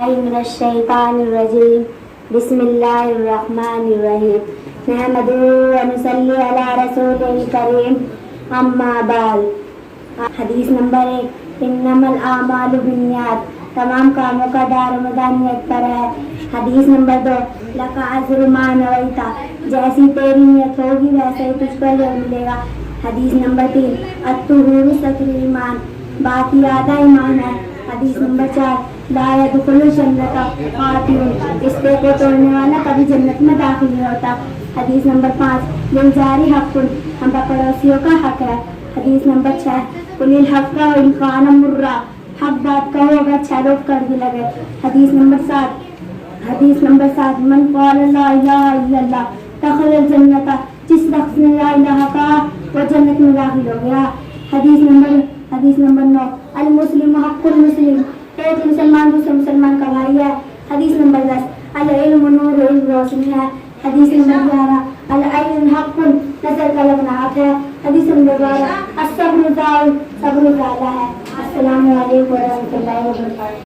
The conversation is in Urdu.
من الشیطان الرجیم بسم اللہ الرحمن الرحیم نحمده ونصلی علی رسول کریم اما بعد. حدیث نمبر 1. انما الاعمال بالنیات، تمام کاموں کا دار و مدار نیت پر ہے. حدیث نمبر 2. لک اجر ما نویت، جیسی تیری نیت ہوگی ویسے ہی تجھ کو اجر ملے گا. حدیث نمبر 3. الطہور شطر ایمان، باقی آدھا ایمان ہے. حدیث نمبر 4. لا يدخل الجنت قاطع، رشتے کو توڑنے والا کبھی جنت میں داخل نہیں ہوتا. حدیث نمبر 5. للجاری حق، ہم پڑوسیوں کا حق ہے. حدیث نمبر 6. قل الحق وإن كان مرا، حق بات کہو اگر اچھا لوگ کر بھی لگے. حدیث نمبر 7. من قال لا الہ الا اللہ دخل الجنت، جس شخص نے لا الہ کہا وہ جنت میں داخل ہو گیا. حدیث نمبر 9. المسلم حق المسلم، ایک مسلمان دوسرے مسلمان کا بھائی ہے. حدیث نمبر 10. العلم نور، علم روشنی ہے. حدیث نمبر 11. العین حق، نظر کا لگنا حق ہے. حدیث نمبر 12. الصبر ضائع، صبر ضائع ہے. السلام علیکم ورحمۃ اللہ وبرکاتہ.